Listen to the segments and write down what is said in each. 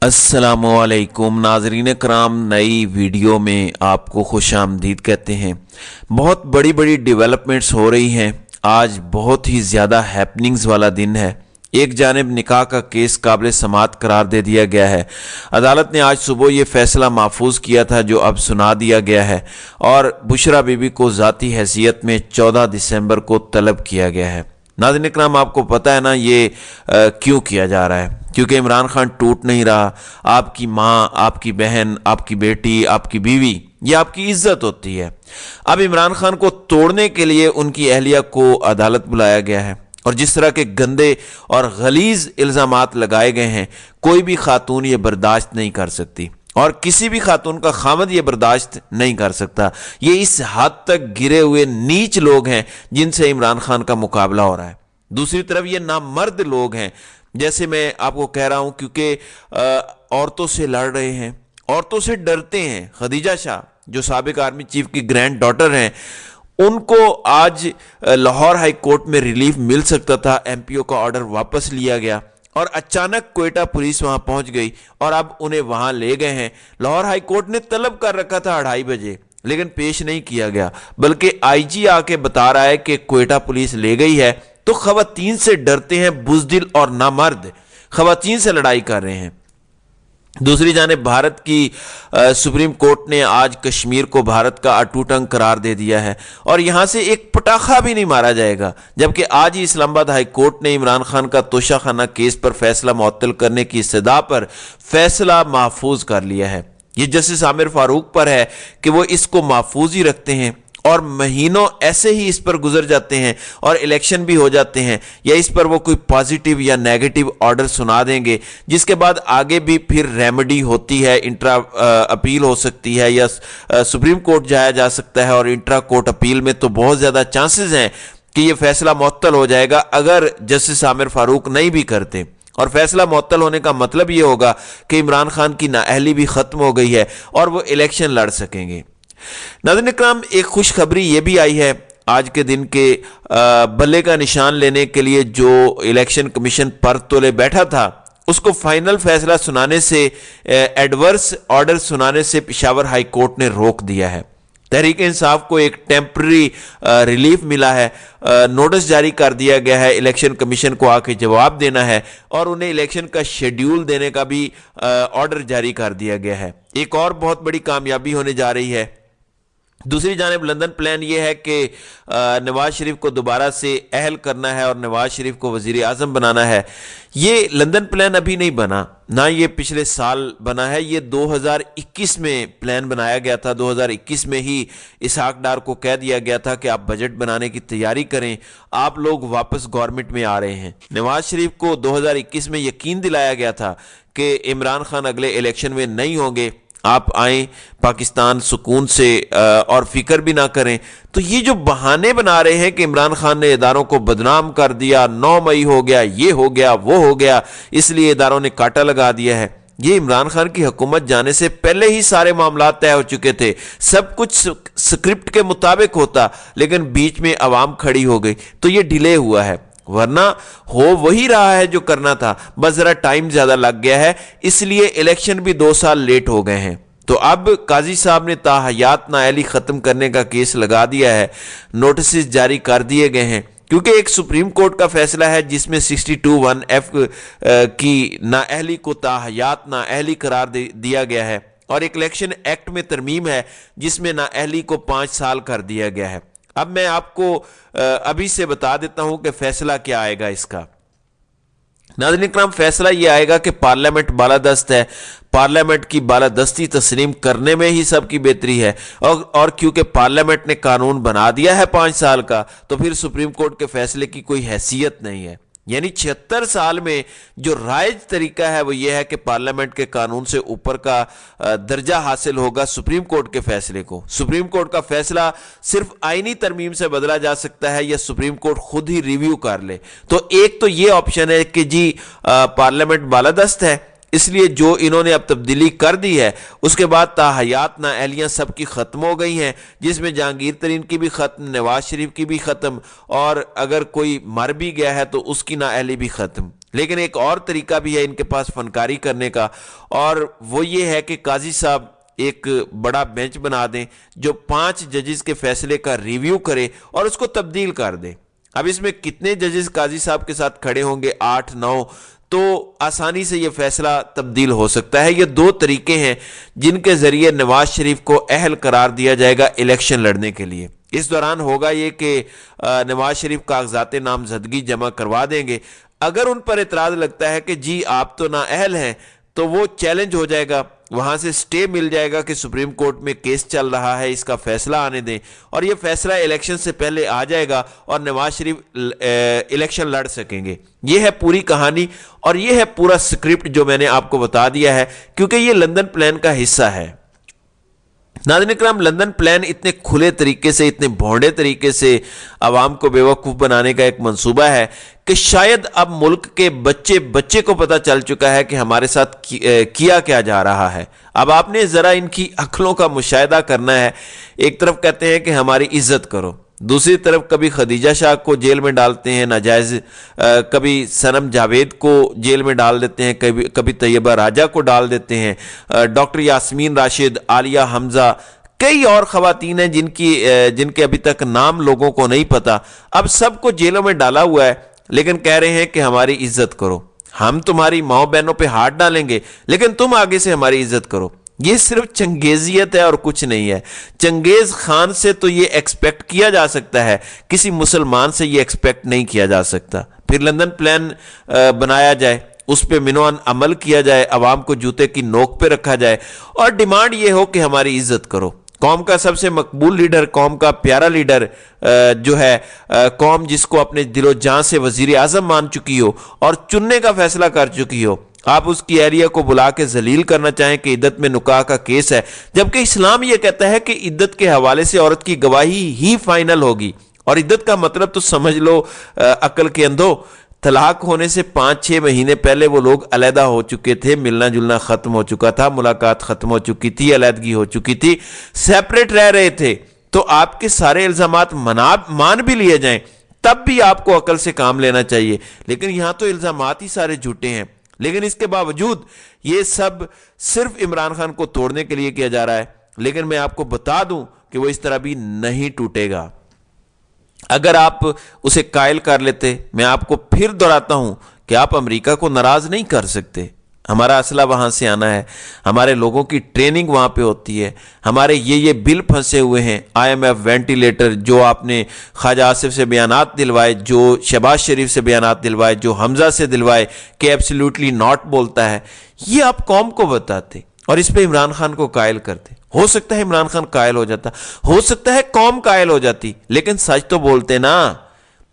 अस्सलामुअलैकुम नाजरीन कराम, नई वीडियो में आपको खुश आमदीद कहते हैं। बहुत बड़ी बड़ी डेवलपमेंट्स हो रही हैं। आज बहुत ही ज़्यादा हैपनिंग्स वाला दिन है। एक जानिब निकाह का केस काबिल समाअत करार दे दिया गया है। अदालत ने आज सुबह ये फैसला महफूज किया था जो अब सुना दिया गया है, और बुशरा बीबी को ज़ाती हैसियत में 14 दिसंबर को तलब किया गया है। नाज़रीन इकराम, आपको पता है ना ये क्यों किया जा रहा है? क्योंकि इमरान खान टूट नहीं रहा। आपकी माँ, आपकी बहन, आपकी बेटी, आपकी बीवी, ये आपकी इज्जत होती है। अब इमरान खान को तोड़ने के लिए उनकी अहलिया को अदालत बुलाया गया है, और जिस तरह के गंदे और गलीज इल्ज़ामात लगाए गए हैं, कोई भी खातून ये बर्दाश्त नहीं कर सकती, और किसी भी खातून का खामद ये बर्दाश्त नहीं कर सकता। ये इस हद तक गिरे हुए नीच लोग हैं जिनसे इमरान खान का मुकाबला हो रहा है। दूसरी तरफ ये नामर्द लोग हैं, जैसे मैं आपको कह रहा हूं, क्योंकि औरतों से लड़ रहे हैं, औरतों से डरते हैं। खदीजा शाह जो साबिक आर्मी चीफ की ग्रैंड डॉटर हैं, उनको आज लाहौर हाई कोर्ट में रिलीफ मिल सकता था। एमपीओ का ऑर्डर वापस लिया गया और अचानक क्वेटा पुलिस वहां पहुंच गई और अब उन्हें वहां ले गए हैं। लाहौर हाई कोर्ट ने तलब कर रखा था 2:30 बजे, लेकिन पेश नहीं किया गया, बल्कि आईजी आके बता रहा है कि क्वेटा पुलिस ले गई है। तो खवातीन से डरते हैं बुजदिल और नामर्द, खवातीन से लड़ाई कर रहे हैं। दूसरी जानिब भारत की सुप्रीम कोर्ट ने आज कश्मीर को भारत का अटूट अंग करार दे दिया है, और यहां से एक पटाखा भी नहीं मारा जाएगा। जबकि आज ही इस्लामाबाद हाई कोर्ट ने इमरान खान का तोशाखाना केस पर फैसला मुअत्तल करने की इस्तदा पर फैसला महफूज कर लिया है। ये जस्टिस आमिर फारूक पर है कि वो इसको महफूज ही रखते हैं, और महीनों ऐसे ही इस पर गुजर जाते हैं और इलेक्शन भी हो जाते हैं, या इस पर वो कोई पॉजिटिव या नेगेटिव ऑर्डर सुना देंगे, जिसके बाद आगे भी फिर रेमेडी होती है, इंट्रा अपील हो सकती है, या सुप्रीम कोर्ट जाया जा सकता है। और इंट्रा कोर्ट अपील में तो बहुत ज़्यादा चांसेस हैं कि ये फैसला मुअत्तल हो जाएगा अगर जस्टिस आमिर फारूक नहीं भी करते। और फैसला मुअत्तल होने का मतलब ये होगा कि इमरान खान की नाअहली भी ख़त्म हो गई है और वो इलेक्शन लड़ सकेंगे। नाज़रीन इकराम, एक खुशखबरी ये भी आई है आज के दिन के बल्ले का निशान लेने के लिए जो इलेक्शन कमीशन पर तोले बैठा था, उसको फाइनल फैसला सुनाने से, एडवर्स ऑर्डर सुनाने से पेशावर हाई कोर्ट ने रोक दिया है। तहरीक इंसाफ को एक टेम्पररी रिलीफ मिला है, नोटिस जारी कर दिया गया है, इलेक्शन कमीशन को आके जवाब देना है, और उन्हें इलेक्शन का शेड्यूल देने का भी ऑर्डर जारी कर दिया गया है। एक और बहुत बड़ी कामयाबी होने जा रही है। दूसरी जानिब लंदन प्लान ये है कि नवाज शरीफ को दोबारा से अहल करना है और नवाज शरीफ को वजीर आजम बनाना है। ये लंदन प्लान अभी नहीं बना, ना ये पिछले साल बना है, ये 2021 में प्लान बनाया गया था। 2021 में ही इसहाक डार को कह दिया गया था कि आप बजट बनाने की तैयारी करें, आप लोग वापस गवर्नमेंट में आ रहे हैं। नवाज शरीफ को 2021 में यकीन दिलाया गया था कि इमरान खान अगले इलेक्शन में नहीं होंगे, आप आएँ पाकिस्तान सुकून से और फिक्र भी ना करें। तो ये जो बहाने बना रहे हैं कि इमरान खान ने इदारों को बदनाम कर दिया, 9 मई हो गया, ये हो गया, वो हो गया, इसलिए इदारों ने कांटा लगा दिया है, ये इमरान खान की हुकूमत जाने से पहले ही सारे मामला तय हो चुके थे। सब कुछ स्क्रिप्ट के मुताबिक होता, लेकिन बीच में अवाम खड़ी हो गई तो ये डिले हुआ है, वरना हो वही रहा है जो करना था, बस जरा टाइम ज्यादा लग गया है, इसलिए इलेक्शन भी 2 साल लेट हो गए हैं। तो अब काजी साहब ने ताहयात नाअहली खत्म करने का केस लगा दिया है, नोटिस जारी कर दिए गए हैं, क्योंकि एक सुप्रीम कोर्ट का फैसला है जिसमें 62(1)(f) की नाअहली को ताहयात नाअहली करार दिया गया है, और एक इलेक्शन एक्ट में तरमीम है जिसमें नाअहली को 5 साल कर दिया गया है। अब मैं आपको अभी से बता देता हूं कि फैसला क्या आएगा इसका। नाज़रीन इकराम, फैसला ये आएगा कि पार्लियामेंट बालादस्त है, पार्लियामेंट की बालादस्ती तस्लीम करने में ही सबकी बेहतरी है, और क्योंकि पार्लियामेंट ने कानून बना दिया है 5 साल का, तो फिर सुप्रीम कोर्ट के फैसले की कोई हैसियत नहीं है। यानी 76 साल में जो राइज तरीका है वो ये है कि पार्लियामेंट के कानून से ऊपर का दर्जा हासिल होगा सुप्रीम कोर्ट के फैसले को। सुप्रीम कोर्ट का फैसला सिर्फ आईनी तरमीम से बदला जा सकता है या सुप्रीम कोर्ट खुद ही रिव्यू कर ले। तो एक तो ये ऑप्शन है कि जी पार्लियामेंट बालादस्त है, اس لیے جو انہوں نے اب تبدیلی کر دی ہے اس کے بعد تاحیات نااہلیاں سب کی ختم ہو گئی ہیں، جس میں جہانگیر ترین کی بھی ختم، نواز شریف کی بھی ختم، اور اگر کوئی مر بھی گیا ہے تو اس کی نااہلی بھی ختم۔ لیکن ایک اور طریقہ بھی ہے ان کے پاس فنکاری کرنے کا، اور وہ یہ ہے کہ قاضی صاحب ایک بڑا بینچ بنا دیں جو 5 ججز کے فیصلے کا ریویو کرے اور اس کو تبدیل کر دے۔ اب اس میں کتنے ججز قاضی صاحب کے ساتھ کھڑے ہوں گے؟ 8 9، تو آسانی سے یہ فیصلہ تبدیل ہو سکتا ہے۔ یہ 2 طریقے ہیں جن کے ذریعے نواز شریف کو اہل قرار دیا جائے گا الیکشن لڑنے کے لیے۔ اس دوران ہوگا یہ کہ نواز شریف کاغذات نامزدگی جمع کروا دیں گے۔ اگر ان پر اعتراض لگتا ہے کہ جی آپ تو نااہل ہیں، تو وہ چیلنج ہو جائے گا، وہاں سے سٹے مل جائے گا کہ سپریم کورٹ میں کیس چل رہا ہے، اس کا فیصلہ آنے دیں، اور یہ فیصلہ الیکشن سے پہلے آ جائے گا اور نواز شریف الیکشن لڑ سکیں گے۔ یہ ہے پوری کہانی اور یہ ہے پورا سکرپٹ جو میں نے آپ کو بتا دیا ہے، کیونکہ یہ لندن پلان کا حصہ ہے۔ ناظرین اکرام، لندن پلان اتنے کھلے طریقے سے، اتنے بھونڈے طریقے سے عوام کو بیوقوف بنانے کا ایک منصوبہ ہے کہ شاید اب ملک کے بچے کو پتہ چل چکا ہے کہ ہمارے ساتھ کیا کیا جا رہا ہے۔ اب آپ نے ذرا ان کی عقلوں کا مشاہدہ کرنا ہے۔ ایک طرف کہتے ہیں کہ ہماری عزت کرو، دوسری طرف کبھی خدیجہ شاہ کو جیل میں ڈالتے ہیں ناجائز، کبھی صنم جاوید کو جیل میں ڈال دیتے ہیں، کبھی طیبہ راجہ کو ڈال دیتے ہیں، ڈاکٹر یاسمین راشد، عالیہ حمزہ، کئی اور خواتین ہیں جن کے ابھی تک نام لوگوں کو نہیں پتا، اب سب کو جیلوں میں ڈالا ہوا ہے، لیکن کہہ رہے ہیں کہ ہماری عزت کرو، ہم تمہاری ماؤں بہنوں پہ ہاتھ ڈالیں گے لیکن تم آگے سے ہماری عزت کرو۔ یہ صرف چنگیزیت ہے اور کچھ نہیں ہے۔ چنگیز خان سے تو یہ ایکسپیکٹ کیا جا سکتا ہے، کسی مسلمان سے یہ ایکسپیکٹ نہیں کیا جا سکتا۔ پھر لندن پلان بنایا جائے، اس پہ منوان عمل کیا جائے، عوام کو جوتے کی نوک پہ رکھا جائے اور ڈیمانڈ یہ ہو کہ ہماری عزت کرو۔ قوم کا سب سے مقبول لیڈر، قوم کا پیارا لیڈر جو ہے، قوم جس کو اپنے دل و جان سے وزیر اعظم مان چکی ہو اور چننے کا فیصلہ کر چکی ہو، آپ اس کی اہلیہ کو بلا کے ذلیل کرنا چاہیں کہ عدت میں نکاح کا کیس ہے، جبکہ اسلام یہ کہتا ہے کہ عدت کے حوالے سے عورت کی گواہی ہی فائنل ہوگی۔ اور عدت کا مطلب تو سمجھ لو عقل کے اندھو، طلاق ہونے سے 5-6 مہینے پہلے وہ لوگ علیحدہ ہو چکے تھے، ملنا جلنا ختم ہو چکا تھا، ملاقات ختم ہو چکی تھی، علیحدگی ہو چکی تھی، سیپریٹ رہ رہے تھے، تو آپ کے سارے الزامات مان بھی لیے جائیں تب بھی آپ کو عقل سے کام لینا چاہیے۔ لیکن یہاں تو الزامات ہی سارے جھوٹے ہیں، لیکن اس کے باوجود یہ سب صرف عمران خان کو توڑنے کے لیے کیا جا رہا ہے۔ لیکن میں آپ کو بتا دوں کہ وہ اس طرح بھی نہیں ٹوٹے گا۔ اگر آپ اسے قائل کر لیتے، میں آپ کو پھر دہراتا ہوں کہ آپ امریکہ کو ناراض نہیں کر سکتے۔ ہمارا اسلحہ وہاں سے آنا ہے، ہمارے لوگوں کی ٹریننگ وہاں پہ ہوتی ہے، ہمارے یہ بل پھنسے ہوئے ہیں، IMF وینٹیلیٹر جو آپ نے خواجہ آصف سے بیانات دلوائے، جو شہباز شریف سے بیانات دلوائے، جو حمزہ سے دلوائے کہ ایبسلیوٹلی ناٹ بولتا ہے، یہ آپ قوم کو بتاتے اور اس پہ عمران خان کو قائل کرتے۔ ہو سکتا ہے عمران خان قائل ہو جاتا، ہو سکتا ہے قوم قائل ہو جاتی، لیکن سچ تو بولتے نا۔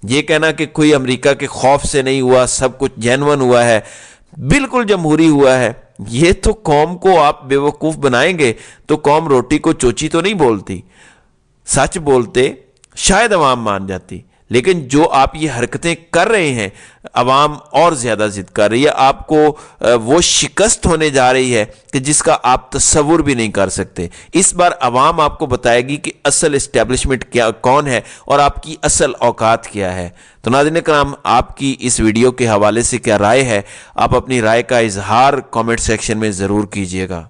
یہ کہنا کہ کوئی امریکہ کے خوف سے نہیں ہوا، سب کچھ جینون ہوا ہے، بالکل جمہوری ہوا ہے، یہ تو قوم کو آپ بے وقوف بنائیں گے تو قوم روٹی کو چوچی تو نہیں بولتی۔ سچ بولتے شاید عوام مان جاتی، لیکن جو آپ یہ حرکتیں کر رہے ہیں، عوام اور زیادہ ضد کر رہی ہے، آپ کو وہ شکست ہونے جا رہی ہے کہ جس کا آپ تصور بھی نہیں کر سکتے۔ اس بار عوام آپ کو بتائے گی کہ اصل اسٹیبلشمنٹ کون ہے اور آپ کی اصل اوقات کیا ہے۔ تو ناظرین کرام، آپ کی اس ویڈیو کے حوالے سے کیا رائے ہے؟ آپ اپنی رائے کا اظہار کامنٹ سیکشن میں ضرور کیجیے گا۔